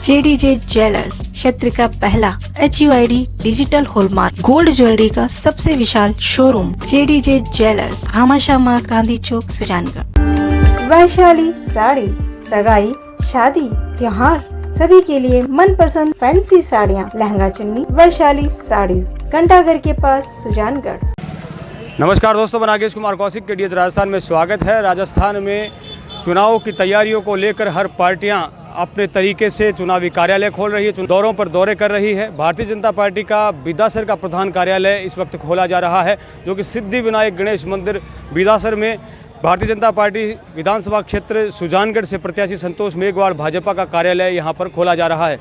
JDJ jewellers क्षेत्र का पहला HUID digital hallmark gold jewellery का सबसे विशाल showroom JDJ jewellers, Bhamashah Gandhi Chowk, Sujangarh. Vaishali Sarees, सगाई, शादी, त्योहार सभी के लिए मनपसंद फैंसी साड़ियाँ, लहंगा चुन्नी, वैशाली साड़ीज, घंटाघर के पास, सुजानगढ़। नमस्कार दोस्तों, मैं नागेश कुमार कौशिक के डीएच राजस्थान में स्वागत है। राजस्थान में चुनाव की तैयारियों को लेकर हर पार्टियां अपने तरीके से चुनावी कार्यालय खोल रही है, दौरों पर दौरे कर रही है। भारतीय जनता पार्टी का बिदासर का प्रधान कार्यालय इस वक्त खोला जा रहा है, जो कि सिद्धि विनायक गणेश मंदिर बिदासर में भारतीय जनता पार्टी विधानसभा क्षेत्र सुजानगढ़ से प्रत्याशी संतोष मेघवाल भाजपा का कार्यालय यहां पर खोला जा रहा है।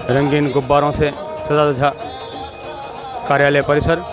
रंगीन गुब्बारों से सजा धजा कार्यालय परिसर।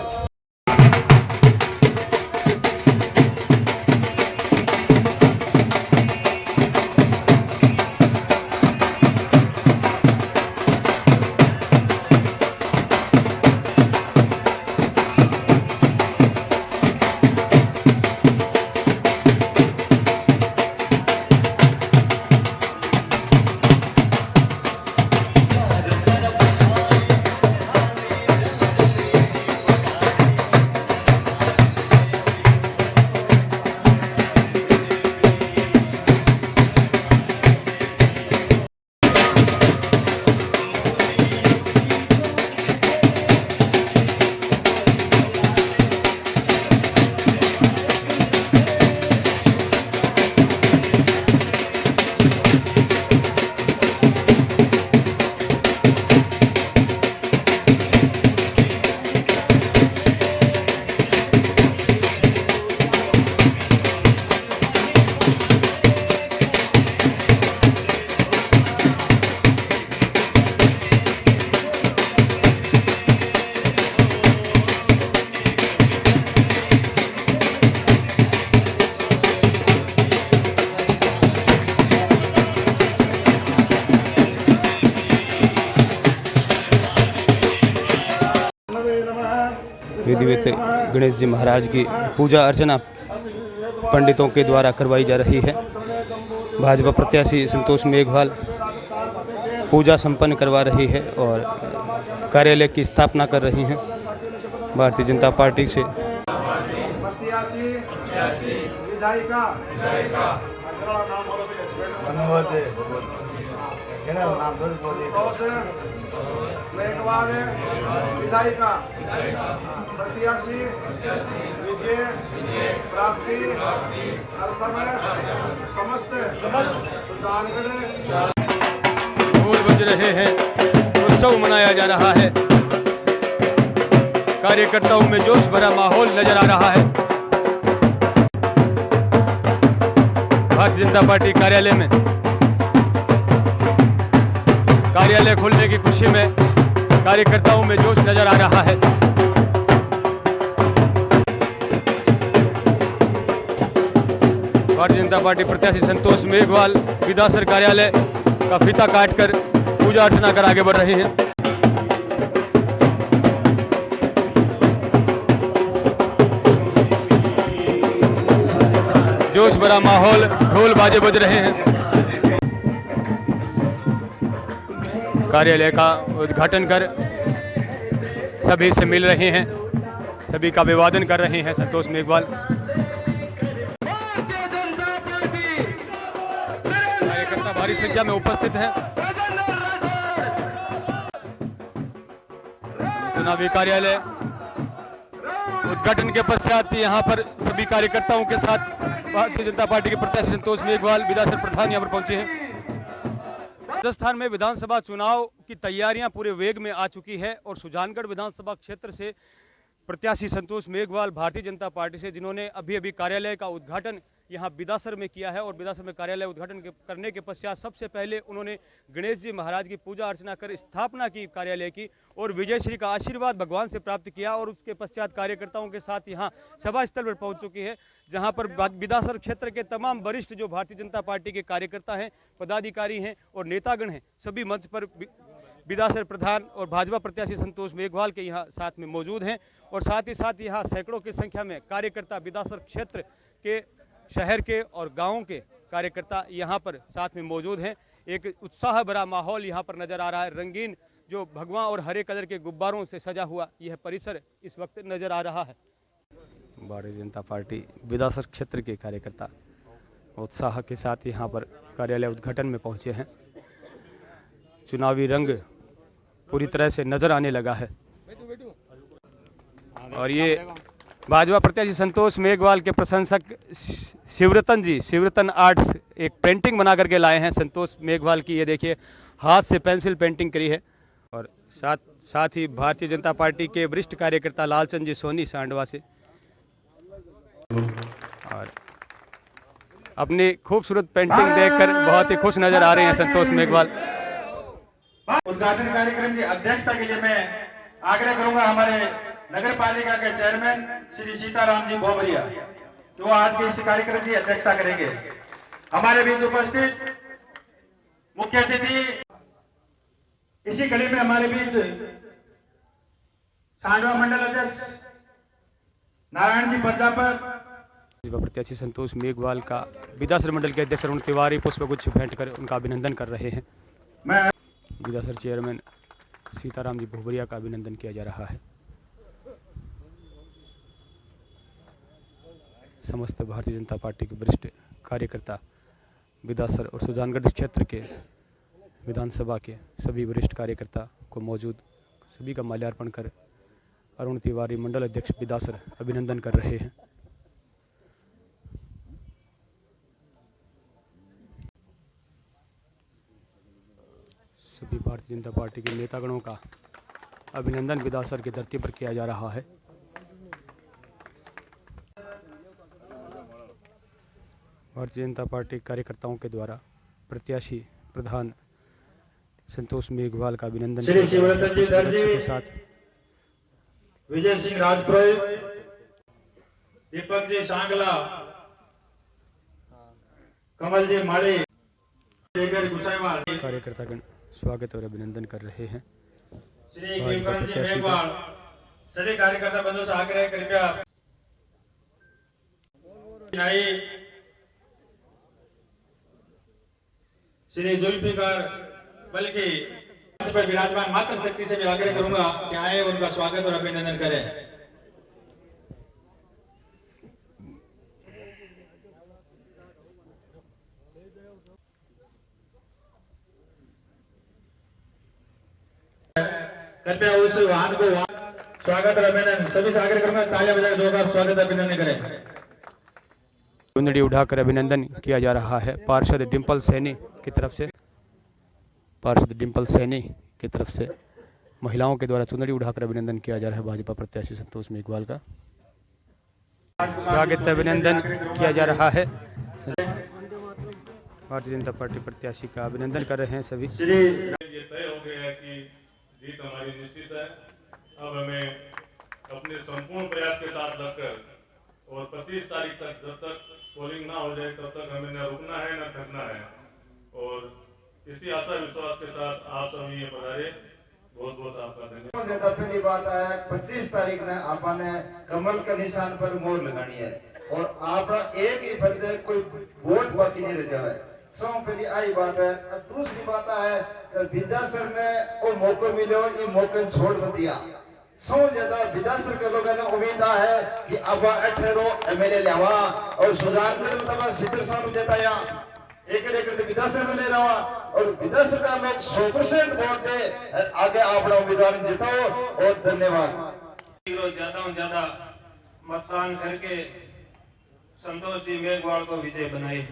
विधिवत गणेश जी महाराज की पूजा अर्चना पंडितों के द्वारा करवाई जा रही है। भाजपा प्रत्याशी संतोष मेघवाल पूजा संपन्न करवा रही है और कार्यालय की स्थापना कर रही हैं भारतीय जनता पार्टी से। विधायिका प्रत्याशी विजय प्राप्ति अर्थ में समस्त सुजानगढ़ ढोल बज रहे हैं, उत्सव मनाया जा रहा है। कार्यकर्ताओं में जोश भरा माहौल नजर आ रहा है। भारतीय जनता पार्टी कार्यालय में कार्यालय खोलने की खुशी में कार्यकर्ताओं में जोश नजर आ रहा है। भारतीय जनता पार्टी प्रत्याशी संतोष मेघवाल बिदासर कार्यालय का फीता काटकर पूजा अर्चना कर आगे बढ़ रहे हैं। जोश भरा माहौल, ढोल बाजे बज रहे हैं। कार्यालय का उद्घाटन कर सभी से मिल रहे हैं, सभी का अभिवादन कर रहे हैं संतोष मेघवाल। कार्यकर्ता भारी संख्या में उपस्थित हैं। चुनावी कार्यालय उद्घाटन के पश्चात यहाँ पर सभी कार्यकर्ताओं के साथ भारतीय जनता पार्टी के प्रत्याशी संतोष मेघवाल विधानसभा प्रधान यहाँ पर पहुंचे हैं। राजस्थान में विधानसभा चुनाव की तैयारियां पूरे वेग में आ चुकी है और सुजानगढ़ विधानसभा क्षेत्र से प्रत्याशी संतोष मेघवाल भारतीय जनता पार्टी से, जिन्होंने अभी अभी कार्यालय का उद्घाटन यहां बिदासर में किया है और बिदासर में कार्यालय उद्घाटन करने के पश्चात सबसे पहले उन्होंने गणेश जी महाराज की पूजा अर्चना कर स्थापना की कार्यालय की और विजय श्री का आशीर्वाद भगवान से प्राप्त किया और उसके पश्चात कार्यकर्ताओं के साथ यहां सभा स्थल पर पहुंच चुकी है, जहां पर बिदासर क्षेत्र के तमाम वरिष्ठ जो भारतीय जनता पार्टी के कार्यकर्ता हैं, पदाधिकारी हैं और नेतागण हैं, सभी मंच पर बिदासर प्रधान और भाजपा प्रत्याशी संतोष मेघवाल के यहाँ साथ में मौजूद हैं और साथ ही साथ यहाँ सैकड़ों की संख्या में कार्यकर्ता बिदासर क्षेत्र के, शहर के और गाँव के कार्यकर्ता यहाँ पर साथ में मौजूद हैं। एक उत्साह भरा माहौल यहाँ पर नजर आ रहा है। रंगीन जो भगवा और हरे कलर के गुब्बारों से सजा हुआ यह परिसर इस वक्त नजर आ रहा है। भारतीय जनता पार्टी विधानसभा क्षेत्र के कार्यकर्ता उत्साह के साथ यहाँ पर कार्यालय उद्घाटन में पहुँचे हैं। चुनावी रंग पूरी तरह से नजर आने लगा है और ये भाजपा प्रत्याशी संतोष मेघवाल के प्रशंसक शिवरतन आर्ट्स एक पेंटिंग बना करके लाए हैं संतोष मेघवाल की। ये देखिए हाथ से पेंसिल पेंटिंग करी है और साथ ही भारतीय जनता पार्टी के वरिष्ठ कार्यकर्ता लालचंद जी सोनी सांडवा से और अपनी खूबसूरत पेंटिंग देखकर बहुत ही खुश नजर आ रहे हैं संतोष मेघवाल। उद्घाटन कार्यक्रम की अध्यक्षता के लिए मैं आग्रह करूंगा हमारे नगर पालिका के चेयरमैन श्री सीताराम जी भोवरिया कि वो आज के इस कार्यक्रम की अध्यक्षता करेंगे। हमारे बीच उपस्थित मुख्य अतिथि इसी कड़ी में हमारे बीच सांडवा मंडल अध्यक्ष नारायण जी प्रजापत, भाजपा प्रत्याशी संतोष मेघवाल का विधानसभा मंडल के अध्यक्ष अरुण तिवारी पुष्पगुच्छ भेंट कर उनका अभिनंदन कर रहे हैं। मैं विधानसभा चेयरमैन सीताराम जी भोवरिया का अभिनंदन किया जा रहा है। समस्त भारतीय जनता पार्टी के वरिष्ठ कार्यकर्ता विधानसभा और सुजानगढ़ क्षेत्र के विधानसभा के सभी वरिष्ठ कार्यकर्ता को मौजूद सभी का माल्यार्पण कर अरुण तिवारी मंडल अध्यक्ष विधानसभा अभिनंदन कर रहे हैं। सभी भारतीय जनता पार्टी के नेतागणों का अभिनंदन विधानसभा की धरती पर किया जा रहा है। भारतीय जनता पार्टी कार्यकर्ताओं के द्वारा प्रत्याशी प्रधान संतोष मेघवाल का अभिनंदन श्री शिवरतन जी दर्जी के साथ विजय सिंह राजपुरोहित, दीपक जी सांगला, कमल जी माली, गुसाईवाल, कार्यकर्तागण स्वागत और अभिनंदन कर रहे हैं। श्री शिवकरण जी मेघवाल, सभी कार्यकर्ता बंधुओं से आग्रह कृपया श्री जुल्फिकार बल्कि मंच पर विराजमान मात्र शक्ति से भी आग्रह करूंगा कि आए उनका स्वागत और अभिनंदन करें। कृपया उस वाहन को स्वागत और अभिनंदन सभी से आग्रह करूंगा तालियां बजाकर दो बार स्वागत अभिनंदन करें। चुनरी उठाकर अभिनंदन किया जा रहा है पार्षद डिम्पल सैनी की तरफ से। पार्षद डिम्पल सैनी की तरफ से महिलाओं के द्वारा चुनरी उठाकर अभिनंदन किया जा रहा है भाजपा प्रत्याशी संतोष मेघवाल का। स्वागत अभिनंदन किया जा रहा है। भारतीय जनता पार्टी प्रत्याशी का अभिनंदन कर रहे हैं सभी। ये तय हो गया है कि जीत हमारी निश्चित है। अब हमें अपने संपूर्ण प्रयास के साथ लगकर और 25 तारीख तक जब तक पोलिंग ना हो जाए तब तक हमें न रुकना है न थकना है और इसी आशा विश्वास के साथ आप सभी ये पधारे। बहुत बहुत आपका धन्यवाद। पहली बात है 25 तारीख ने आपने कमल के निशान पर मोहर लगानी है और आप एक ही फर्ज है कोई वोट बाकी नहीं रह जाए। सौ पहली आई बात है। दूसरी बात है विधासर में वो मौका मिले ये मौके छोड़ मत दिया। सौ ज्यादा विधासर के लोगों ने उम्मीद है कि अब 18 एमएलए लेवा और सुजानगढ़ में सीधे सामने जताया एक विधासर में ले रहा और विधासर का लोग 100% वोट दे आगे अपना उम्मीदवार जिताओ और धन्यवाद। ज्यादा मतदान करके संतोष जी मेघवाल को विजय बनाए।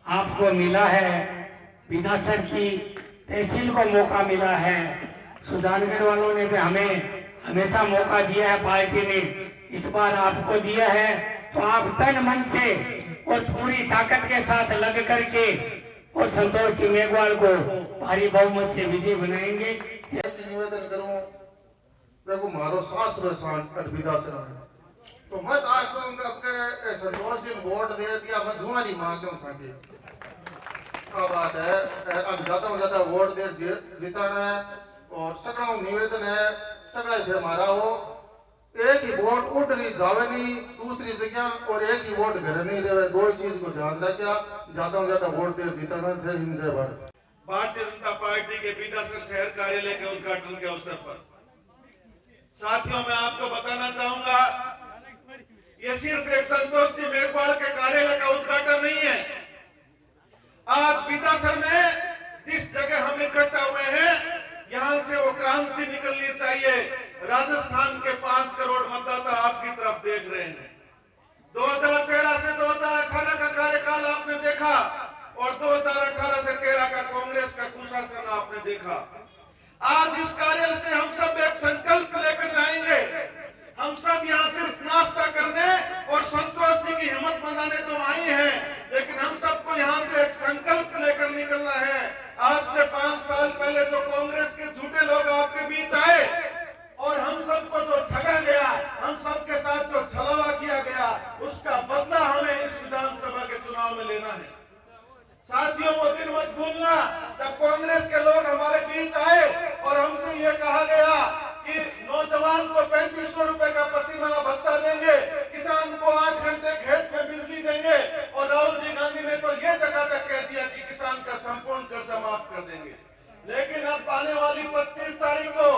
आपको मिला है विधासर की तहसील को मौका मिला है। सुजानगढ़ वालों ने भी हमें हमेशा मौका दिया है, पार्टी ने इस बार आपको दिया है तो आप तन मन से और पूरी ताकत के साथ लग करके और संतोष जी मेघवाल को भारी बहुमत से विजय बनाएंगे। निवेदन करूं देखो मारो सास रोसान विधासर में तो मत आज अपने संतोष जी वोट दे दिया मैं धुआं मांग लूं खाती क्या बात है। अब ज्यादा वोट दे जिताना है और सगड़ा निवेदन है सगड़ा से हमारा हो एक ही वोट उठ नहीं जावे नहीं दूसरी जगह और एक ही वोट घर नहीं रहे। दो ही चीज को ध्यान रखा ज्यादा वोट दे जिताना थे हिंदे भर। भारतीय जनता पार्टी के बीदासर शहर कार्यालय के उद्घाटन के अवसर पर। साथियों, मैं आपको बताना चाहूंगा, ये सिर्फ एक संतोष जी मेघवाल के कार्यालय का उद्घाटन नहीं है। आज बीदासर में जिस जगह हम इकट्ठा हुए हैं, यहां से वो क्रांति निकलनी चाहिए। राजस्थान के 5 करोड़ मतदाता आपकी तरफ देख रहे हैं। 2013 से 2018 का कार्यकाल आपने देखा और 2018 से 13 का कांग्रेस का कुशासन आपने देखा। आज इस कार्यालय से हम सब एक संकल्प लेकर जाएंगे। हम सब यहाँ सिर्फ नाश्ता करने और संतोष जी की हिम्मत बनाने तो आए हैं, लेकिन हम सबको यहाँ से एक संकल्प लेकर निकलना है। आज से 5 साल पहले जो कांग्रेस के झूठे लोग आपके बीच आए और हम सबको जो ठगा गया, हम सबके साथ जो छलावा किया गया, उसका बदला हमें इस विधानसभा के चुनाव में लेना है। साथियों, वो दिन मत भूलना जब कांग्रेस के लोग हमारे बीच आए और हमसे ये कहा गया कि नौजवान को 3500 रुपए का प्रति माह भत्ता देंगे, किसान को 8 घंटे खेत में बिजली देंगे, और राहुल जी गांधी ने तो ये तक कह दिया कि किसान का संपूर्ण कर्जा माफ कर देंगे। लेकिन अब आने वाली 25 तारीख को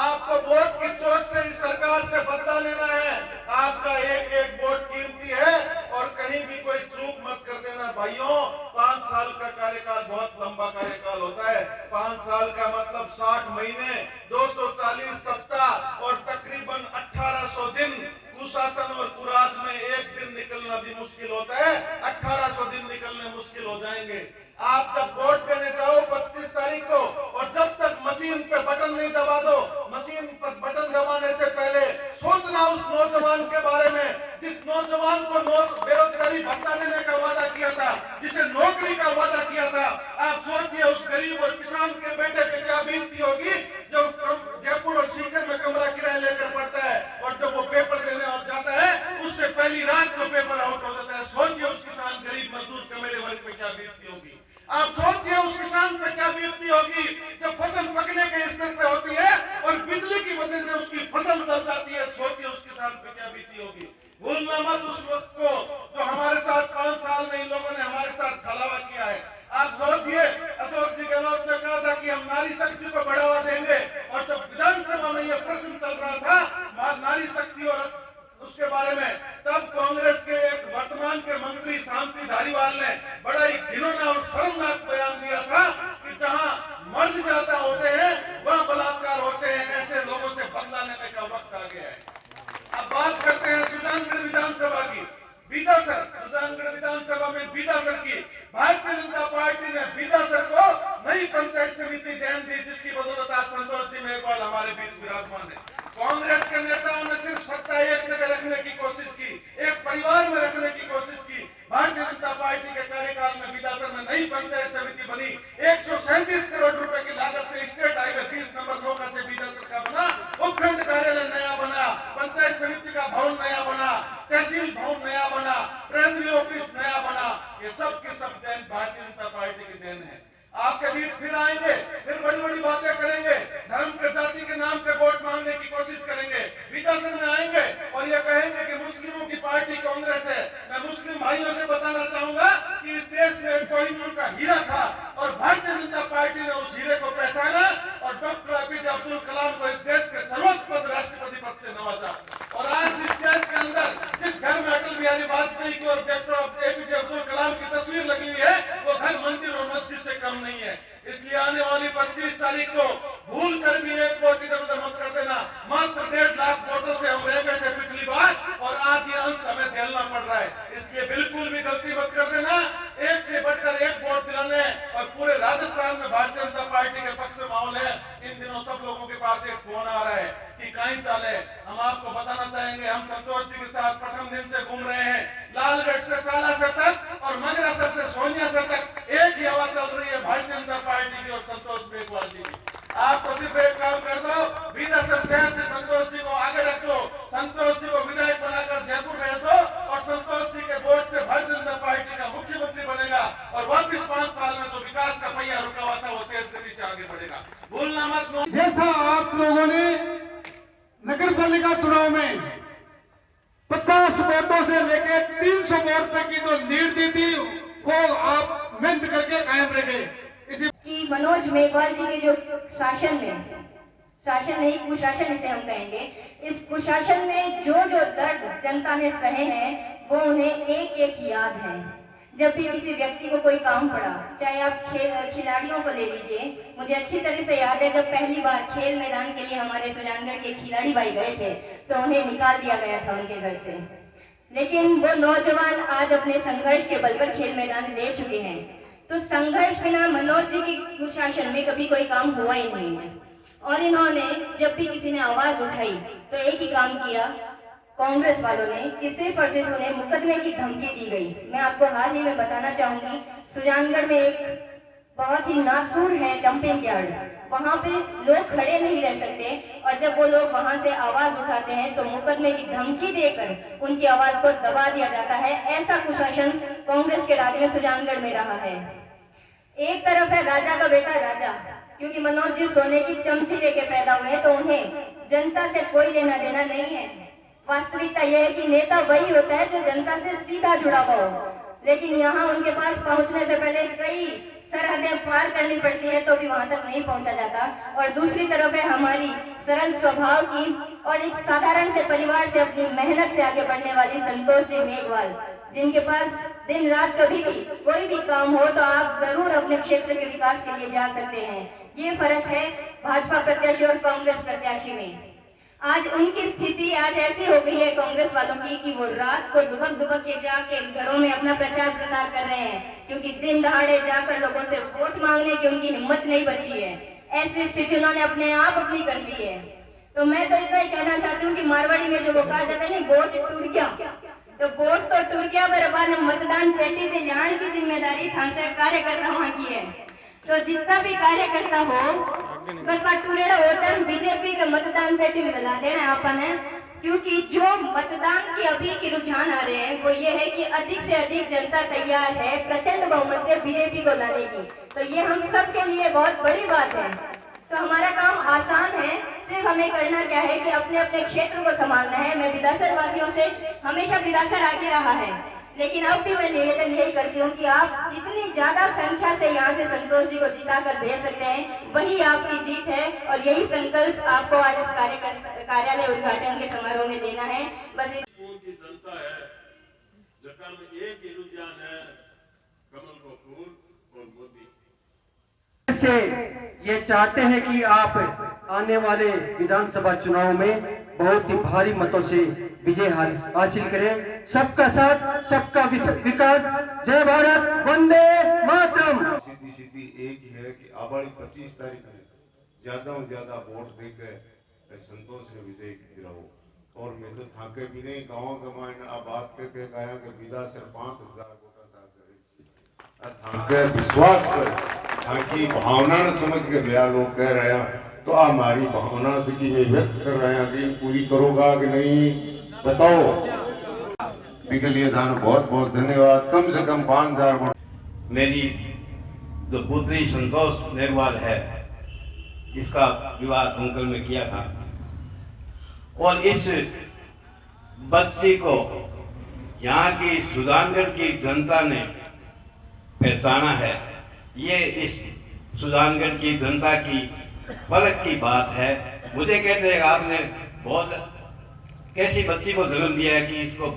आपको वोट की चोट से इस सरकार से बदला लेना है। आपका एक एक वोट कीमती है और कहीं भी कोई चूक मत कर देना भाइयों। 5 साल का कार्यकाल बहुत लंबा कार्यकाल होता है। 5 साल का मतलब 60 महीने, 240 सप्ताह और तकरीबन 1800 दिन। कुशासन और कुराज में एक दिन निकलना भी मुश्किल होता है, 1800 दिन निकलने मुश्किल हो जाएंगे। आप जब वोट देने जाओ 25 तारीख को, और जब तक मशीन पे बटन नहीं दबा दो, मशीन पर बटन दबाने से पहले सोचना उस नौजवान के बारे में जिस नौजवान को बेरोजगारी भत्ता देने का वादा किया था, जिसे नौकरी का वादा किया था। आप सोचिए उस गरीब और किसान के बेटे पे क्या बीतती होगी जो जयपुर और सीकर में कमरा किराया लेकर पढ़ता है, और जब वो पेपर देने और जाता है उससे पहली रात को पेपर आउट हो जाता है। सोचिए उस किसान, गरीब मजदूर कमेरे वर्ग पे क्या बीतती होगी। आप सोचिए उस किसान पे क्या बीतती होगी जब फसल पकने के स्तर पे होती है और बिजली की वजह से उसकी फसल जल जाती है। सोचिए उस किसान पे क्या बीती होगी। भूलना मत उस वक्त को जो हमारे साथ 5 साल में इन लोगों ने हमारे साथ छलावा किया है। आप सोचिए, अशोक जी गहलोत ने कहा था कि हम नारी शक्ति को बढ़ावा देंगे, और जब विधानसभा में यह प्रश्न चल रहा था नारी शक्ति और उसके बारे में, तब कांग्रेस के एक वर्तमान के मंत्री शांति धारीवाल ने बड़ा ही घिनौना और शर्मनाक बयान दिया था कि जहां मर्द ज्यादा होते हैं वहां बलात्कार होते हैं। ऐसे लोगों से बदला लेने का वक्त आ गया है। अब बात करते हैं सुजानगढ़ विधानसभा की। बीदासर, सुजानगढ़ विधानसभा में बीदासर की भारतीय जनता पार्टी ने बीदासर को नई पंचायत समिति देन दी, जिसकी बदौलत आज संतोष जी मेघवाल हमारे बीच विराजमान है। कांग्रेस के नेताओं ने सिर्फ सत्ता एक जगह रखने की कोशिश की, एक परिवार में रखने की कोशिश की। भारतीय जनता पार्टी के कार्यकाल में बीदासर में नई पंचायत समिति बनी। 137 करोड़ रुपए की लागत से स्टेट हाईवे 20 नंबर नौका से बीदासर का बना, उपखंड कार्यालय नया बना, पंचायत समिति का भवन नया बना, तहसील भवन नया बना, ट्रेजरी ऑफिस नया बना। ये सब के सब देन भारतीय जनता पार्टी की देन है। आपके बीच फिर आएंगे, फिर बड़ी बड़ी बातें करेंगे, धर्म के जाति के नाम पे वोट मांगने की कोशिश करेंगे। बीदासर में आएंगे और ये कहेंगे कि मुस्लिमों की पार्टी कांग्रेस है। मैं मुस्लिम भाइयों से बताना चाहूंगा कि इस देश में एक कोहिनूर का हीरा था और भारतीय जनता पार्टी ने उस हीरे को पहचाना और डॉक्टर APJ अब्दुल कलाम को इस देश के सर्वोच्च पद राष्ट्रपति पद से नवाजा। और आज इस देश के अंदर जिस घर में अटल बिहारी वाजपेयी की और डॉक्टर APJ अब्दुल कलाम की तस्वीर लगी हुई है, वो घर मंदिर और मस्जिद से कम नहीं है। इसलिए आने वाली 25 तारीख को भूल कर भी एक वोट इधर उधर मत कर देना। मात्र 1.5 लाख वोटों से हम रह गए थे पिछली बार, और आज ये अंत हमें झेलना पड़ रहा है। इसलिए बिल्कुल भी गलती मत कर देना। एक से बढ़कर एक वोट दिलाने, और पूरे राजस्थान में भारतीय जनता पार्टी के पक्ष में माहौल है। इन दिनों सब लोगों के पास एक फोन आ रहा है कि कहीं चाले। हम आपको बताना चाहेंगे, हम संतोष जी के साथ प्रथम दिन से घूम रहे हैं। लालगढ़ से सालासर तक और मंगरासर से सोनियासर तक एक ही हवा चल रही है, भारतीय जनता पार्टी की और संतोष मेघवाल जी की। आप तो सिर्फ एक काम कर दो, बीदासर शहर से संतोष जी को आगे रख दो, संतोष जी को विधायक बनाकर जयपुर भेज दो, और संतोष जी के वोट से भारतीय जनता पार्टी का मुख्यमंत्री बनेगा, और वापिस 5 साल में जो विकास का पहिया रुका हुआ था वो तेज गति से आगे बढ़ेगा। भूलना मत। जैसा आप लोगों ने नगर पालिका चुनाव में 50 वोटों से लेकर 300 वोट तक की जो लीड दी थी, वो आप मेहनत करके कायम रखे। इसी मनोज मेघवाल जी के जो शासन नहीं कुशासन इसे हम कहेंगे, इस कुशासन में जो दर्द जनता ने सहे हैं वो उन्हें एक एक याद है। जब भी किसी व्यक्ति को कोई काम पड़ा, चाहे आप खिलाड़ियों को ले लीजिए, मुझे अच्छी तरह से याद है जब पहली बार खेल मैदान के लिए हमारे सुजानगढ़ के खिलाड़ी भाई गए थे तो उन्हें निकाल दिया गया था उनके घर से, लेकिन वो नौजवान आज अपने संघर्ष के बल पर खेल मैदान ले चुके हैं। तो संघर्ष बिना मनोज जी की कुशासन में कभी कोई काम हुआ ही नहीं है। और इन्होंने जब भी किसी ने आवाज उठाई तो एक ही काम किया, कांग्रेस वालों ने, कि सिर्फ और सिर्फ उन्हें मुकदमे की धमकी दी गई। मैं आपको हाल ही में बताना चाहूंगी, सुजानगढ़ में एक बहुत ही नासूर है डंपिंग यार्ड, वहां पे लोग खड़े नहीं रह सकते और जब वो लोग वहां से आवाज उठाते हैं तो मुकदमे की धमकी देकर उनकी आवाज को दबा दिया जाता है। ऐसा कुशासन कांग्रेस के राज में सुजानगढ़ में रहा है। एक तरफ है राजा का बेटा राजा, क्योंकि मनोज जी सोने की चमची लेके पैदा हुए तो उन्हें जनता से कोई लेना देना नहीं है। वास्तविकता यह है कि नेता वही होता है जो जनता से सीधा जुड़ा हुआ हो, लेकिन यहाँ उनके पास पहुंचने से पहले कई सरहदें पार करनी पड़ती है तो भी वहां तक नहीं पहुंचा जाता। और दूसरी तरफ है हमारी सरल स्वभाव की और एक साधारण से परिवार से अपनी मेहनत से आगे बढ़ने वाली संतोष जी मेघवाल, जिनके पास दिन रात कभी भी कोई भी काम हो तो आप जरूर अपने क्षेत्र के विकास के लिए जा सकते हैं। ये फर्क है भाजपा प्रत्याशी और कांग्रेस प्रत्याशी में। आज उनकी स्थिति आज ऐसी हो गई है कांग्रेस वालों की कि वो रात को दुबक के जाके घरों में अपना प्रचार प्रसार कर रहे हैं, क्योंकि दिन दहाड़े जाकर लोगों से वोट मांगने की उनकी हिम्मत नहीं बची है। ऐसी स्थिति उन्होंने अपने आप अपनी कर ली है। तो मैं तो इतना ही कहना चाहती हूँ कि मारवाड़ी में जो वो कहा जाता है ना, वोट टूट गया, तो वोट तो टूट गया, पर मतदान पेटी से लाने की जिम्मेदारी कार्यकर्ता वहाँ की है। तो जितना भी कार्यकर्ता हो टूरेड़ा होता है बीजेपी के मतदान पेटी में डला देना आपने, क्योंकि जो मतदान की अभी की रुझान आ रहे हैं वो ये है कि अधिक से अधिक जनता तैयार है प्रचंड बहुमत से बीजेपी को लाने की। तो ये हम सब के लिए बहुत बड़ी बात है। तो हमारा काम आसान है, सिर्फ हमें करना क्या है कि अपने अपने क्षेत्र को संभालना है। मैं विधासर वासियों से हमेशा विधासर आगे रहा है, लेकिन अब भी मैं निवेदन यही करती हूँ कि आप जितनी ज्यादा संख्या से यहाँ से संतोष जी को जिता कर भेज सकते हैं वही आपकी जीत है। और यही संकल्प आपको आज इस कार्यालय उद्घाटन के समारोह में लेना है। बस की जनता है जगह में एक ही रुझान है, कमल को फूल और मोदी से ये चाहते हैं कि आप आने वाले विधानसभा चुनाव में बहुत ही भारी मतों से विजय हासिल करें। सबका साथ सबका विकास। जय भारत, वंदे मातरम। सीधी एक ही है कि आबादी 25 तारीख में ज्यादा से ज्यादा वोट देकर संतोष ने विजय दिलाओ। और मैं तो थाके भी नहीं गाँव गमाइन आप बात के गया कि विदा सर 5000 वोटा थाके विश्वास कर थाकी भावना न समझ के भैया लोग कह रहे हैं, तो हमारी भावना की मैं व्यक्त कर रहे हैं कि पूरी करोगा कि नहीं बताओ। इसके लिए थाने बहुत बहुत धन्यवाद। कम से कम 5000 वोट। मेरी जो पुत्री संतोष मेघवाल है, इसका विवाह अंकल में किया था और इस बच्ची को यहाँ की सुजानगढ़ की जनता ने पहचाना है। ये इस सुजानगढ़ की जनता की फर्क की बात है। मुझे कहते हैं आपने बहुत कैसी बच्ची को जन्म दिया है कि इसको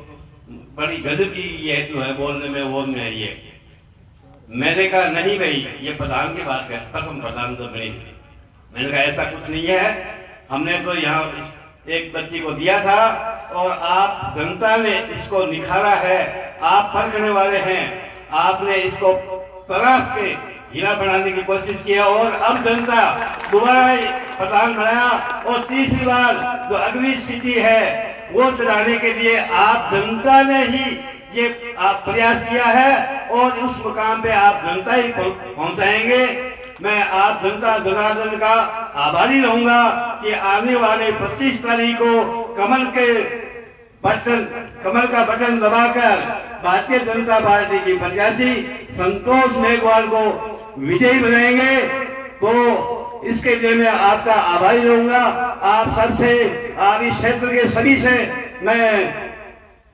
बड़ी गजब की ये जो है बोलने में वो में ये मैंने कहा नहीं भाई ये प्रधान की बात है, प्रथम प्रधान तो नहीं। मैंने कहा ऐसा कुछ नहीं है, हमने तो यहाँ एक बच्ची को दिया था और आप जनता ने इसको निखारा है। आप परखने वाले हैं, आपने इसको तराश के हीरा बनाने की कोशिश किया और अब जनता दोबारा प्रधान बनाया और तीसरी बार जो अगली स्थिति है वो सुधारने के लिए आप जनता ने ही ये प्रयास किया है और उस मुकाम पे आप जनता ही पहुंचाएंगे। मैं आप जनता जनार्दन का आभारी रहूंगा कि आने वाले 25 तारीख को कमल का बटन दबाकर भारतीय जनता पार्टी की प्रत्याशी संतोष मेघवाल को विजयी बनाएंगे। तो इसके लिए मैं आपका आभारी रहूंगा। आप सबसे, आप इस क्षेत्र के सभी से मैं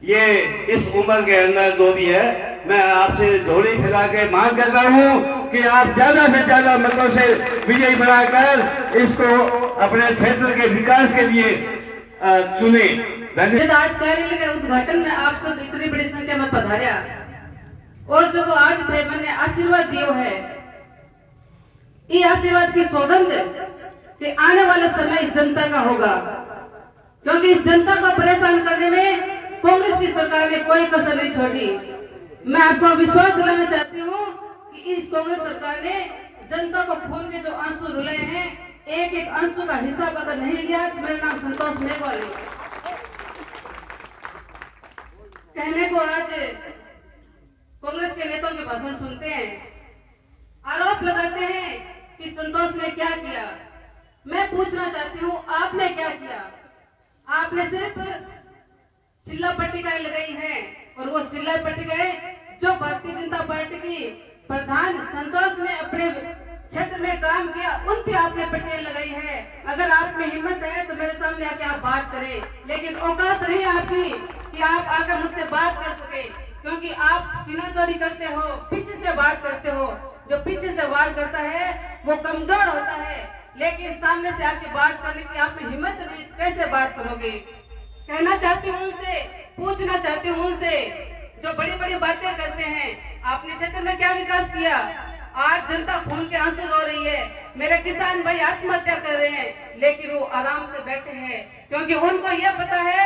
ये इस उम्र के अंदर जो भी है मैं आपसे झोली फिरा के मांग करता हूं कि आप ज्यादा से ज्यादा मतों से विजयी बनाकर इसको अपने क्षेत्र के विकास के लिए चुने। आज कार्यालय के उद्घाटन में आप सब इतनी बड़ी संख्या में पधारा और जो आज थे मैंने आशीर्वाद दियो है, ये आशीर्वाद की सौगंध कि आने वाला समय इस जनता का होगा, क्योंकि इस जनता को परेशान करने में कांग्रेस की सरकार ने कोई कसर नहीं छोड़ी। मैं आपको विश्वास दिलाना चाहती हूँ कि इस कांग्रेस सरकार ने जनता को खून के जो आंसू रुलाए हैं, एक एक आंसू का हिसाब अगर नहीं लिया तो मेरा नाम संतोष मेघवाल है। कहने को आज कांग्रेस के नेताओं के भाषण सुनते हैं, आरोप लगाते हैं कि संतोष ने क्या किया। मैं पूछना चाहती हूँ, आपने क्या किया? आपने सिर्फ चिल्ला पट्टिकाएं लगाई हैं, और वो चिल्ला पट्टिकाएं जो भारतीय जनता पार्टी की प्रधान संतोष ने अपने क्षेत्र में काम किया, उन पे आपने पट्टियां लगाई है। अगर आप में हिम्मत है तो मेरे सामने आके आप बात करें, लेकिन औकात नहीं आपकी कि आप आकर मुझसे बात कर सके, क्योंकि आप सीना चोरी करते हो, पीछे से बात करते हो। जो पीछे से वार करता है वो कमजोर होता है, लेकिन सामने से आके बात करने की आप में हिम्मत नहीं, कैसे बात करोगे? कहना चाहती हूँ उनसे, पूछना चाहती हूँ उनसे, जो बड़ी बड़ी बातें करते हैं, आपने क्षेत्र में क्या विकास किया? आज जनता खून के आंसू रो रही है, मेरे किसान भाई आत्महत्या कर रहे हैं, लेकिन वो आराम से बैठे हैं, क्योंकि उनको ये पता है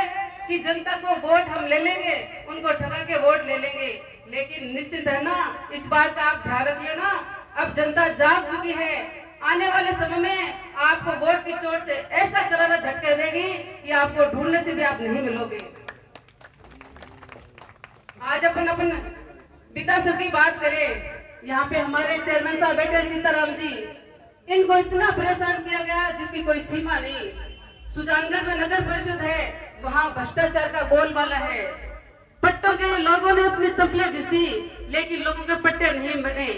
कि जनता को वोट हम ले लेंगे, उनको ठगा के वोट ले लेंगे। लेकिन निश्चित है ना, इस बात का आप ध्यान रख लेना, अब जनता जाग चुकी है। आने वाले समय में आपको वोट की चोट से ऐसा करारा झटका देगी कि आपको ढूंढने से भी आप नहीं मिलोगे। आज अपन विकास की बात करें, यहाँ पे हमारे चेयरमैन साहब बैठे सीताराम जी, इनको इतना परेशान किया गया जिसकी कोई सीमा नहीं। सुजानगढ़ में नगर परिषद है, वहाँ भ्रष्टाचार का बोलबाला है। पट्टों के लोगों ने अपनी चप्पलें घिस दी, लेकिन लोगों के पट्टे नहीं बने।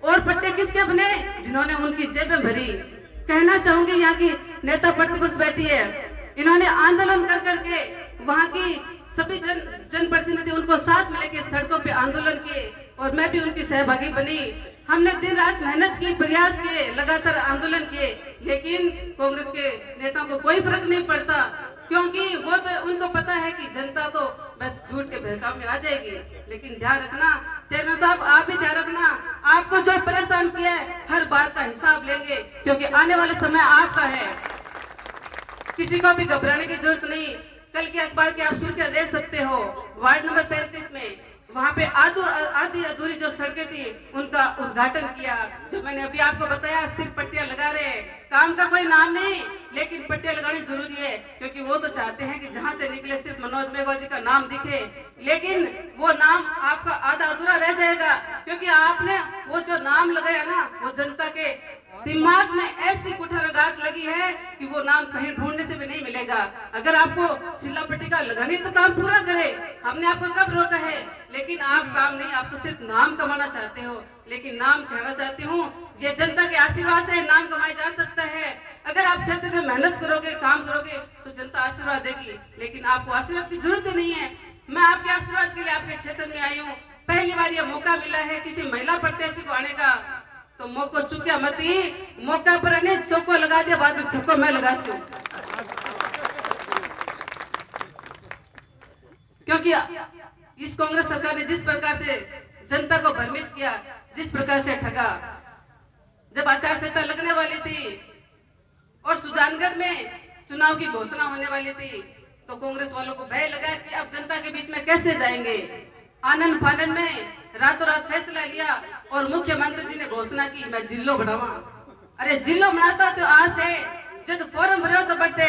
और पट्टे किसके बने? जिन्होंने उनकी जेबें भरी। कहना चाहूंगी, यहाँ की नेता प्रतिपक्ष बैठी है, इन्होंने आंदोलन कर करके वहाँ की सभी जनप्रतिनिधि उनको साथ में लेके सड़कों पे आंदोलन किए, और मैं भी उनकी सहभागी बनी। हमने दिन रात मेहनत की, प्रयास किए, लगातार आंदोलन किए, लेकिन कांग्रेस के नेताओं को कोई फर्क नहीं पड़ता, क्योंकि वो तो उनको पता है कि जनता तो बस झूठ के बहकाव में आ जाएगी। लेकिन ध्यान रखना चेयरमैन साहब, आप भी ध्यान रखना, आपको जो परेशान किया है हर बात का हिसाब लेंगे, क्योंकि आने वाला समय आपका है। किसी को भी घबराने की जरूरत नहीं। कल के अखबार की आप सुर्खियां देख सकते हो, वार्ड नंबर 35 में वहाँ पे आधी अधूरी जो सड़कें थी उनका उद्घाटन किया। जो मैंने अभी आपको बताया, सिर्फ पट्टियां लगा रहे हैं, काम का कोई नाम नहीं, लेकिन पट्टियां लगानी जरूरी है, क्योंकि वो तो चाहते हैं कि जहां से निकले सिर्फ मनोज मेघवाल जी का नाम दिखे, लेकिन वो नाम आपका आधा अधूरा रह जाएगा, क्योंकि आपने वो जो नाम लगाया ना, वो जनता के दिमाग में ऐसी कुठाराघात लगी है कि वो नाम कहीं ढूंढने से भी नहीं मिलेगा। अगर आपको शिला पट्टिका लगानी तो काम पूरा करे, हमने आपको कब रोका है, लेकिन आप काम नहीं, आप तो सिर्फ नाम कमाना चाहते हो। लेकिन नाम कहना चाहती हूँ, ये जनता के आशीर्वाद से नाम कमाया जा सकता है। अगर आप क्षेत्र में मेहनत करोगे, काम करोगे, तो जनता आशीर्वाद देगी, लेकिन आपको आशीर्वाद की जरूरत नहीं है। मैं आपके आशीर्वाद के लिए आपके क्षेत्र में आई हूँ। पहली बार ये मौका मिला है किसी महिला प्रत्याशी को आने का, तो मौका चुका मत ही, मौका पर नहीं चौको लगा दिया, बाद में चौको मैं लगा दूं। क्योंकि इस कांग्रेस सरकार ने जिस प्रकार से जनता को भ्रमित किया, जिस प्रकार से ठगा, जब आचार संहिता लगने वाली थी और सुजानगढ़ में चुनाव की घोषणा होने वाली थी, तो कांग्रेस वालों को भय लगा कि अब जनता के बीच में कैसे जाएंगे। आनंद फानंद में रातों रात फैसला लिया और मुख्यमंत्री जी ने घोषणा की, मैं जिलो बढ़ावा। अरे जिलो बनाता तो आज थे, जब फॉर्म भरे तो बढ़ते,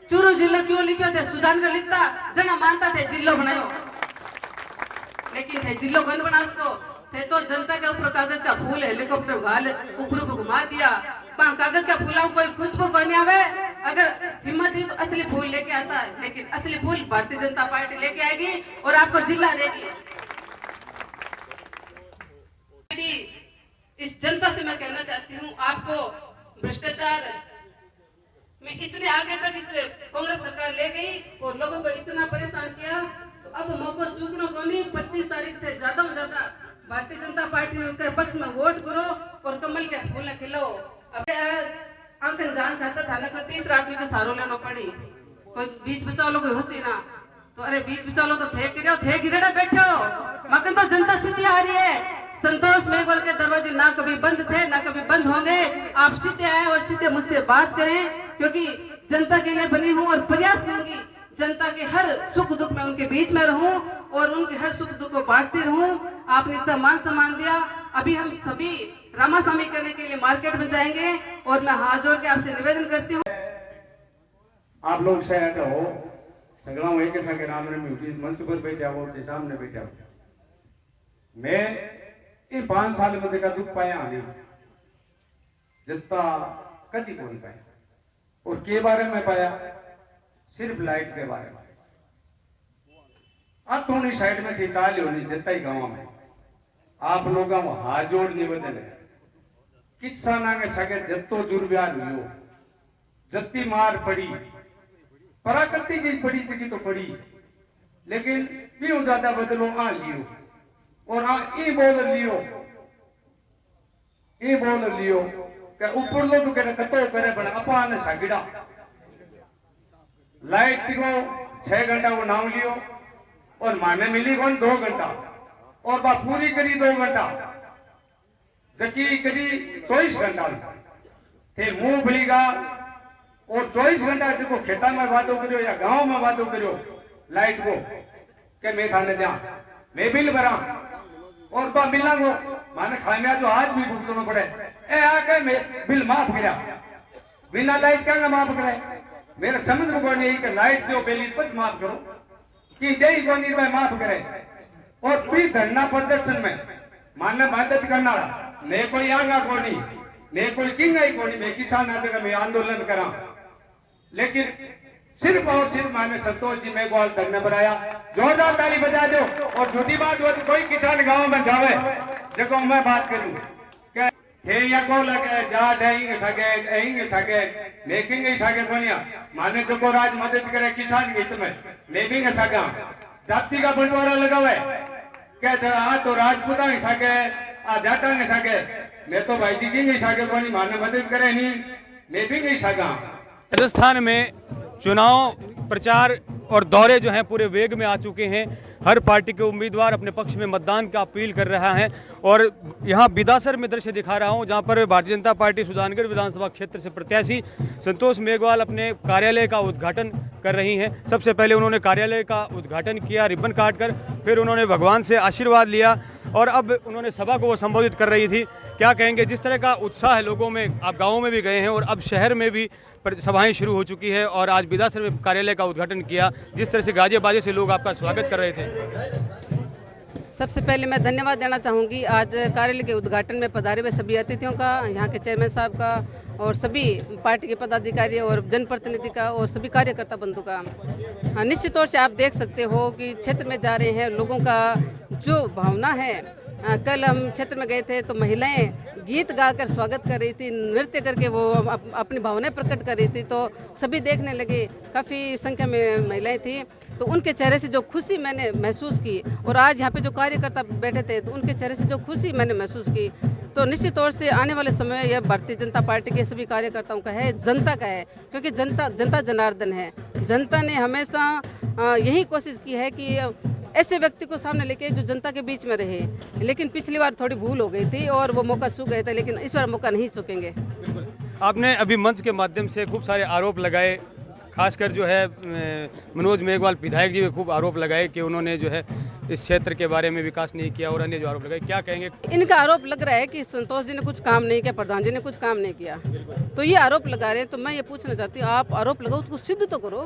चूरू जिला क्यों लिखो थे, सुजानगढ़ लिखता, जना मानता थे जिलो बनायो, लेकिन थे जिलो कौन बना उसको, थे तो जनता के ऊपर कागज का फूल हेलीकॉप्टर ऊपर घुमा दिया। कागज का फूला कोई खुशबू कोई आवे, अगर हिम्मत दी तो असली फूल लेके आता है, लेकिन असली फूल भारतीय जनता पार्टी लेके आएगी और आपको जिला देगी। इस जनता से मैं कहना चाहती हूँ, आपको भ्रष्टाचार में इतने आगे तक इस कांग्रेस सरकार ले गई और लोगों को इतना परेशान किया, तो अब मौका चूकने को नहीं। 25 तारीख से ज्यादा से ज्यादा भारतीय जनता पार्टी के पक्ष में वोट करो और कमल के फूल खिलाओ। अब आंखन जान खाता था ना, कोई तीसरा आदमी के सहारो लेना पड़ी, कोई बीच बचा लो, कोई होशी ना, तो अरे बीच बचा लो तो थे गिरेड़ा बैठे हो। मगन तो जनता सीधी आ रही है। संतोष मेघवाल के दरवाजे ना कभी बंद थे ना कभी बंद होंगे। आप सीधे आए और सीधे मुझसे बात करें, क्योंकि जनता के लिए बनी हूँ और प्रयास करूंगी जनता के हर सुख दुख में उनके बीच में रहूं और उनके हर सुख दुख को बांटती रहूं। आपने इतना मान सम्मान दिया। अभी हम सभी रामास्वामी करने के लिए मार्केट में जाएंगे और मैं हाथ जोड़ के आपसे निवेदन करती हूँ। आप लोग शायद हो सगला हुए के संगे नाम ने मंच पर बैठा हो के सामने बैठा हो। मैं इन 5 साल में जगह दुख पाया नहीं, जितना कभी कौन पाया। और के बारे में पाया, सिर्फ लाइट के बारे में। अब थोड़ी साइड में थी चाल होनी जितना ही गाँव में आप लोग हाथ जोड़ निवेदन है, किसाना के सगे जत्तो दुर्व्यवहार हुई, जत्ती मार पड़ी, पराकृति की पड़ी जगी तो पड़ी, लेकिन भी ज्यादा बदलो आ लियो और ई बोल लियो के ऊपर लो तो करे कतो करे बड़ा अपान सगड़ा लाइट को 6 घंटा वो नाम लियो और माने मिली कौन 2 घंटा और बा पूरी करी 2 घंटा जकी करी 24 घंटा थे मुंह भलीगा और 24 घंटा जो खेता में वादो करो या गांव में वादो करो लाइट को के मैं थाने दिया मैं बिल भरा और बा मिला वो माने खामिया जो आज भी भुगतना पड़े ए आके मैं बिल माफ करा बिना लाइट का माफ करे। मेरे समझ में कोई नहीं कि लाइट दो पहली पच माफ करो कि दे कोनी में माफ करे। और भी धरना प्रदर्शन में माने मदद करना मैं कोई आगा कोनी मैं कोई किंग आई कोनी मैं किसान आ जगह मैं आंदोलन करा, लेकिन सिर्फ और सिर्फ माने संतोष जी मेघवाल धरना बनाया। जोरदार ताली बजा दो। और झूठी बात हो तो कोई किसान गांव में जावे जगह मैं बात करूं क्या थे या को लगे जा देंगे सगे लेकिन सगे कोनिया माने जो को राज मदद करे किसान हित में मैं भी न सगा जाति का बंटवारा लगावे क्या आ तो राजपूता नहीं सके आ जाटा नहीं सके मैं तो भाई जी की नहीं सके कोनी माने मदद करे नहीं मैं भी नहीं सका। राजस्थान में चुनाव प्रचार और दौरे जो हैं पूरे वेग में आ चुके हैं। हर पार्टी के उम्मीदवार अपने पक्ष में मतदान का अपील कर रहा है और यहाँ बिदासर में दृश्य दिखा रहा हूँ जहाँ पर भारतीय जनता पार्टी सुजानगढ़ विधानसभा क्षेत्र से प्रत्याशी संतोष मेघवाल अपने कार्यालय का उद्घाटन कर रही हैं। सबसे पहले उन्होंने कार्यालय का उद्घाटन किया रिबन काटकर, फिर उन्होंने भगवान से आशीर्वाद लिया और अब उन्होंने सभा को संबोधित कर रही थी। क्या कहेंगे, जिस तरह का उत्साह है लोगों में, आप गाँवों में भी गए हैं और अब शहर में भी सभाएं शुरू हो चुकी है और आज बिदासर में कार्यालय का उद्घाटन किया, जिस तरह से गाजे बाजे से लोग आपका स्वागत कर रहे थे। सबसे पहले मैं धन्यवाद देना चाहूँगी आज कार्यालय के उद्घाटन में पधारे हुए सभी अतिथियों का, यहाँ के चेयरमैन साहब का और सभी पार्टी के पदाधिकारी और जनप्रतिनिधि का और सभी कार्यकर्ता बंधु का। हाँ, निश्चित तौर से आप देख सकते हो कि क्षेत्र में जा रहे हैं लोगों का जो भावना है। कल हम क्षेत्र में गए थे तो महिलाएं गीत गाकर स्वागत कर रही थी, नृत्य करके वो अपनी भावनाएं प्रकट कर रही थी, तो सभी देखने लगे। काफ़ी संख्या में महिलाएं थी तो उनके चेहरे से जो खुशी मैंने महसूस की और आज यहाँ पे जो कार्यकर्ता बैठे थे तो उनके चेहरे से जो खुशी मैंने महसूस की, तो निश्चित तौर से आने वाले समय में यह भारतीय जनता पार्टी के सभी कार्यकर्ताओं का है, जनता का है, क्योंकि जनता जनार्दन है। जनता ने हमेशा यही कोशिश की है कि ऐसे व्यक्ति को सामने लेके जो जनता के बीच में रहे, लेकिन पिछली बार थोड़ी भूल हो गई थी और वो मौका चूक गए थे, लेकिन इस बार मौका नहीं चूकेंगे। आपने अभी मंच के माध्यम से खूब सारे आरोप लगाए, खासकर जो है मनोज मेघवाल विधायक जी ने खूब आरोप लगाए कि उन्होंने जो है इस क्षेत्र के बारे में विकास नहीं किया और अन्य जो आरोप लगाए, क्या कहेंगे? इनका आरोप लग रहा है कि संतोष जी ने कुछ काम नहीं किया, प्रधान जी ने कुछ काम नहीं किया, तो ये आरोप लगा रहे हैं। तो मैं ये पूछना चाहती हूँ, आप आरोप लगाओ उसको सिद्ध तो करो।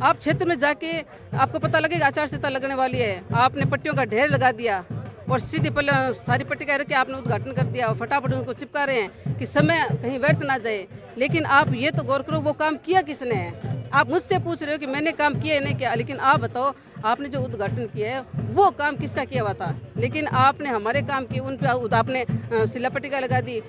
आप क्षेत्र में जाके आपको पता लगेगा आचार संहिता लगने वाली है, आपने पट्टियों का ढेर लगा दिया और सीधे पहले सारी पट्टी कह रहे आपने उद्घाटन कर दिया और फटाफट उनको चिपका रहे हैं कि समय कहीं व्यर्थ ना जाए। लेकिन आप ये तो गौर करो वो काम किया किसने है। आप मुझसे पूछ रहे हो कि मैंने काम किया नहीं किया, लेकिन आप बताओ आपने जो उद्घाटन किया है वो काम किसका किया हुआ था। लेकिन आपने हमारे काम किए, उन पर आपने सिला पट्टिका लगा दी।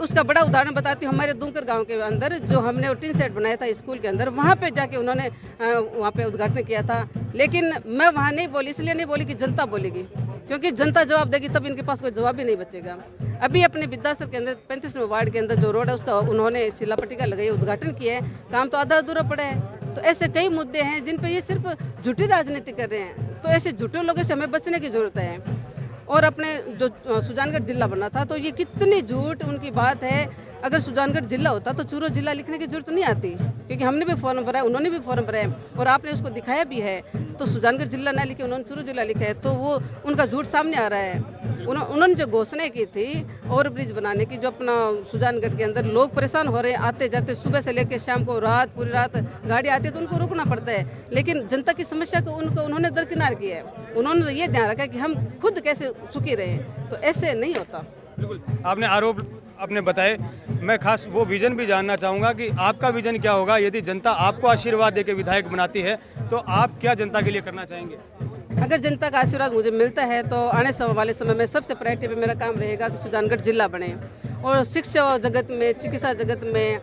उसका बड़ा उदाहरण बताती हूँ। हमारे दूंकर गांव के अंदर जो हमने टिन सेट बनाया था स्कूल के अंदर, वहाँ पे जाके उन्होंने वहाँ पे उद्घाटन किया था। लेकिन मैं वहाँ नहीं बोली, इसलिए नहीं बोली कि जनता बोलेगी, क्योंकि जनता जवाब देगी तब इनके पास कोई जवाब भी नहीं बचेगा। अभी अपने विद्यासर के अंदर 35वें वार्ड के अंदर जो रोड है उसका उन्होंने शिला पट्टिका लगाई, उद्घाटन किया है, काम तो आधा अधूरा पड़ा है। तो ऐसे कई मुद्दे हैं जिन पर ये सिर्फ झूठी राजनीति कर रहे हैं। तो ऐसे झूठे लोगों से हमें बचने की जरूरत है। और अपने जो सुजानगढ़ जिला बना था तो ये कितनी झूठ उनकी बात है। अगर सुजानगढ़ जिला होता तो चूरू जिला लिखने की जरूरत नहीं आती, क्योंकि हमने भी फॉर्म भरा है, उन्होंने भी फॉर्म भरा है और आपने उसको दिखाया भी है। तो सुजानगढ़ जिला ना लिखे, उन्होंने चूरू जिला लिखा है, तो वो उनका झूठ सामने आ रहा है। उन्होंने जो घोषणा की थी ओवर ब्रिज बनाने की, जो अपना सुजानगढ़ के अंदर लोग परेशान हो रहे हैं आते जाते, सुबह से लेकर शाम को, रात पूरी रात गाड़ी आती है तो उनको रुकना पड़ता है। लेकिन जनता की समस्या को उन्होंने दरकिनार किया है। उन्होंने ये ध्यान रखा कि हम खुद कैसे सुखी रहे, तो ऐसे नहीं होता। बिल्कुल, आपने आरोप अपने बताए, मैं खास वो विजन भी जानना चाहूँगा कि आपका विजन क्या होगा यदि जनता आपको आशीर्वाद देकर विधायक बनाती है, तो आप क्या जनता के लिए करना चाहेंगे? अगर जनता का आशीर्वाद मुझे मिलता है तो आने वाले समय में सबसे प्रायोरिटी पे मेरा काम रहेगा कि सुजानगढ़ जिला बने, और शिक्षा जगत में, चिकित्सा जगत में,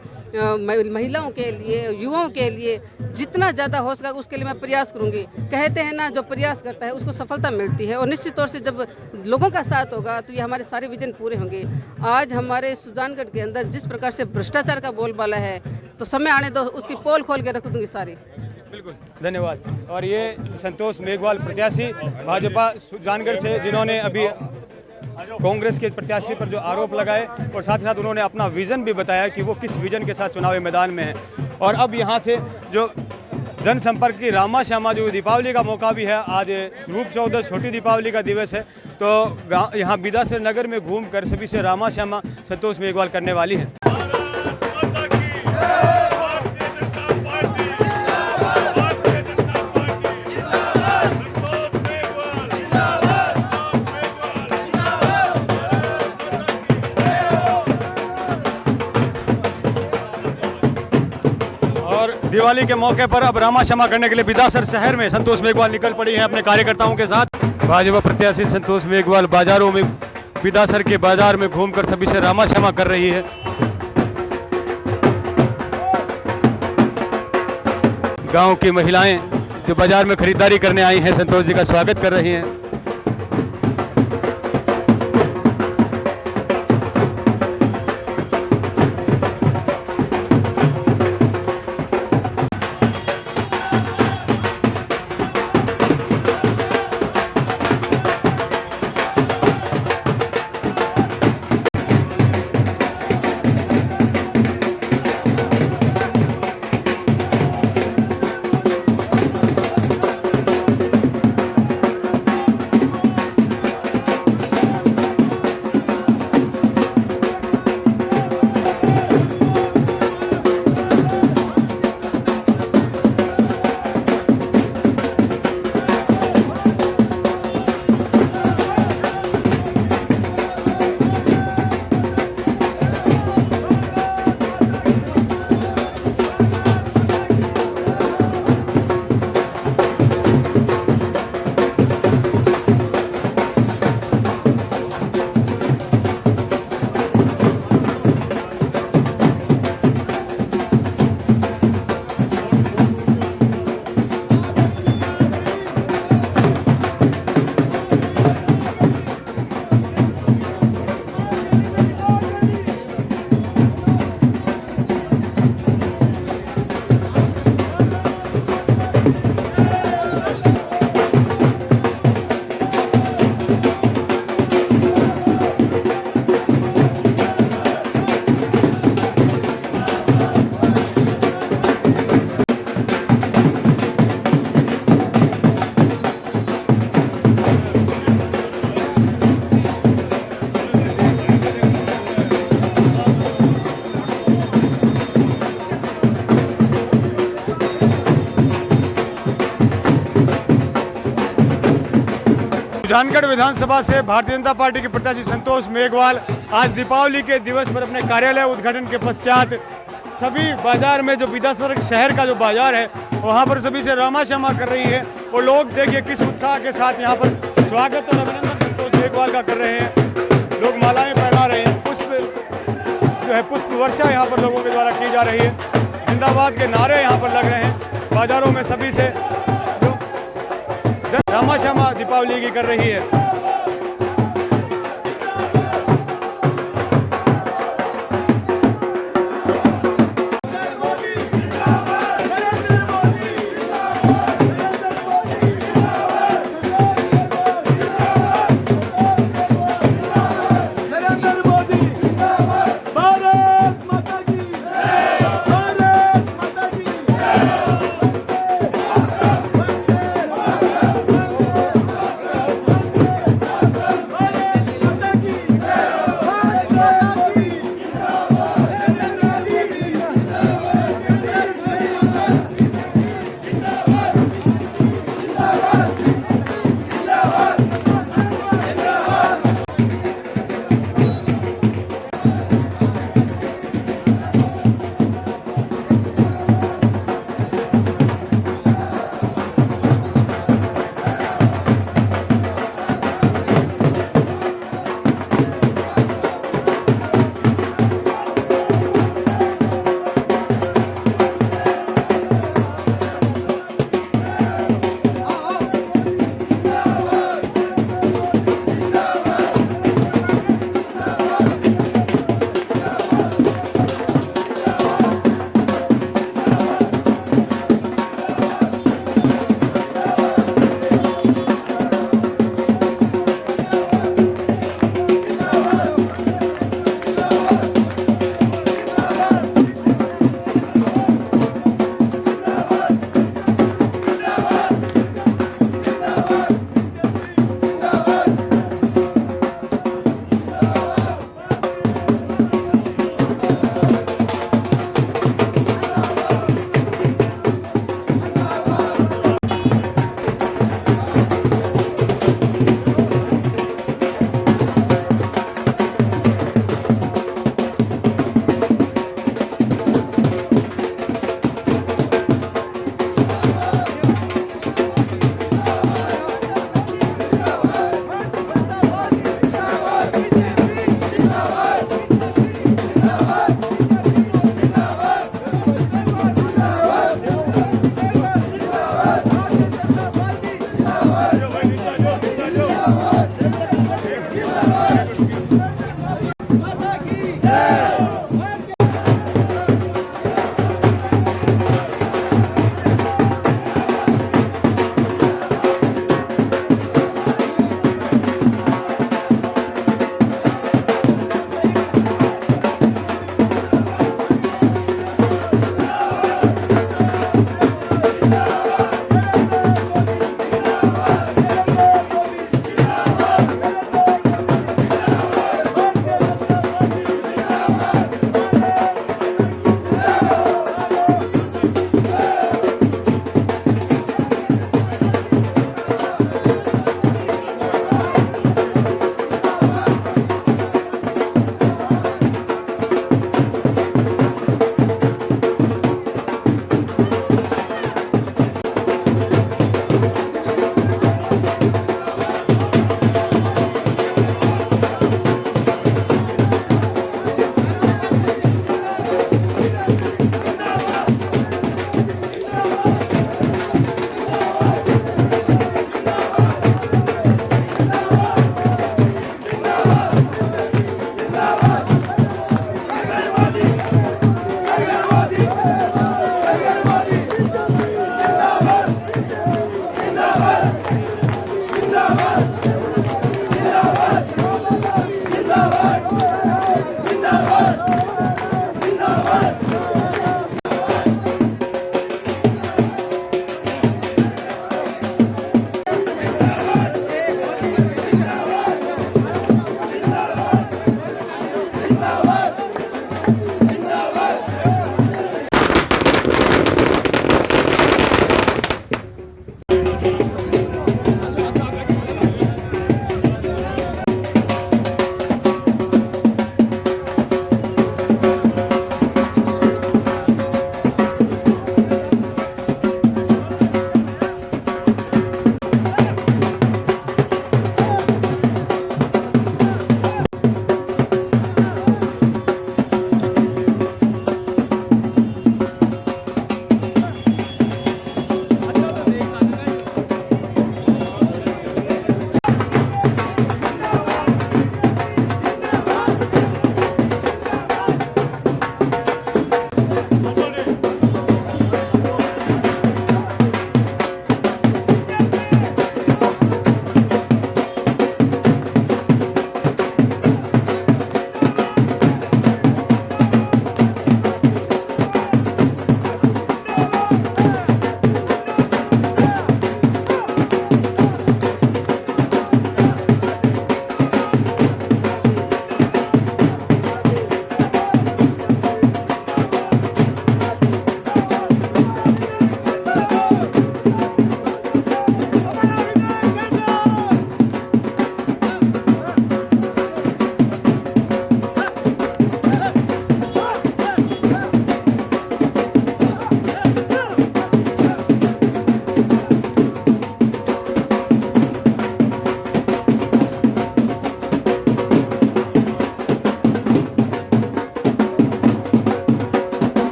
महिलाओं के लिए, युवाओं के लिए जितना ज़्यादा हो सका उसके लिए मैं प्रयास करूंगी। कहते हैं ना, जो प्रयास करता है उसको सफलता मिलती है, और निश्चित तौर से जब लोगों का साथ होगा तो ये हमारे सारे विजन पूरे होंगे। आज हमारे सुजानगढ़ के अंदर जिस प्रकार से भ्रष्टाचार का बोलबाला है, तो समय आने दो, उसकी पोल खोल के रख दूंगी सारी। बिल्कुल, धन्यवाद। और ये संतोष मेघवाल प्रत्याशी भाजपा सुजानगढ़ से, जिन्होंने अभी कांग्रेस के प्रत्याशी पर जो आरोप लगाए और साथ ही साथ उन्होंने अपना विजन भी बताया कि वो किस विजन के साथ चुनावी मैदान में है। और अब यहाँ से जो जनसंपर्क की रामा श्यामा, जो दीपावली का मौका भी है, आज रूप चौदस छोटी दीपावली का दिवस है, तो यहाँ बिदासर नगर में घूमकर सभी से रामा श्यामा संतोष मेघवाल करने वाली है। दिवाली के मौके पर अब रामा क्षमा करने के लिए बिदासर शहर में संतोष मेघवाल निकल पड़ी हैं अपने कार्यकर्ताओं के साथ। भाजपा प्रत्याशी संतोष मेघवाल बाजारों में, बिदासर के बाजार में घूमकर सभी से रामा क्षमा कर रही है। गांव की महिलाएं जो बाजार में खरीदारी करने आई हैं संतोष जी का स्वागत कर रही हैं। सुजानगढ़ विधानसभा से भारतीय जनता पार्टी के प्रत्याशी संतोष मेघवाल आज दीपावली के दिवस पर अपने कार्यालय उद्घाटन के पश्चात सभी बाजार में, जो बिदासर शहर का जो बाजार है, वहां पर सभी से रामा क्षमा कर रही है। और लोग देखिए किस उत्साह के साथ यहाँ पर स्वागत और अभिनंदन संतोष मेघवाल का कर रहे हैं। लोग मालाएं पहना रहे हैं, पुष्प जो है पुष्प वर्षा यहाँ पर लोगों के द्वारा की जा रही है। जिंदाबाद के नारे यहाँ पर लग रहे हैं। बाजारों में सभी से जो रामा श्यामा दीपावली की कर रही है।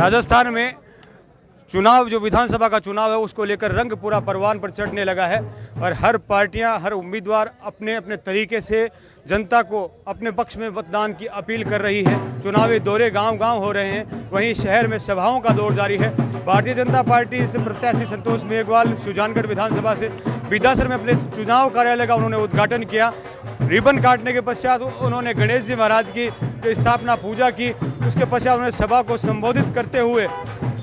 राजस्थान में चुनाव जो विधानसभा का चुनाव है उसको लेकर रंग पूरा परवान पर चढ़ने लगा है और हर पार्टियां, हर उम्मीदवार अपने अपने तरीके से जनता को अपने पक्ष में मतदान की अपील कर रही है। चुनावी दौरे गांव-गांव हो रहे हैं, वहीं शहर में सभाओं का दौर जारी है। भारतीय जनता पार्टी से प्रत्याशी संतोष मेघवाल सुजानगढ़ विधानसभा से बिदासर में अपने चुनाव कार्यालय का उन्होंने उद्घाटन किया। रिबन काटने के पश्चात उन्होंने गणेश जी महाराज की स्थापना पूजा की। उसके पश्चात उन्होंने सभा को संबोधित करते हुए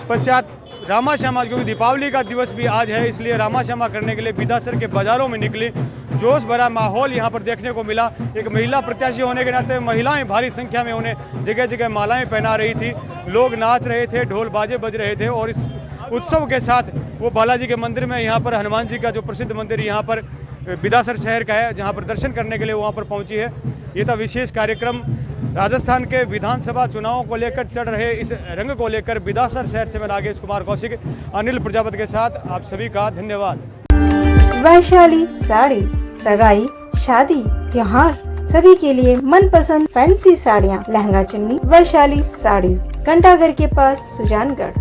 पश्चात रामा श्यामा, क्योंकि दीपावली का दिवस भी आज है इसलिए रामा श्यामा करने के लिए बिदासर के बाजारों में निकली। जोश भरा माहौल यहाँ पर देखने को मिला। एक महिला प्रत्याशी होने के नाते महिलाएं भारी संख्या में उन्हें जगह जगह मालाएं पहना रही थी, लोग नाच रहे थे, ढोल बाजे बज रहे थे और इस उत्सव के साथ वो बालाजी के मंदिर में, यहाँ पर हनुमान जी का जो प्रसिद्ध मंदिर यहाँ पर बिदासर शहर का है, जहाँ पर दर्शन करने के लिए वहाँ पर पहुँची है। ये था विशेष कार्यक्रम। राजस्थान के विधानसभा चुनावों को लेकर चढ़ रहे इस रंग को लेकर बिदासर शहर से मैं नागेश कुमार कौशिक, अनिल प्रजापति के साथ आप सभी का धन्यवाद। वैशाली साड़ीज, सगाई, शादी, त्योहार सभी के लिए मनपसंद फैंसी साड़ियाँ, लहंगा चुन्नी, वैशाली साड़ीज, घंटाघर के पास सुजानगढ़।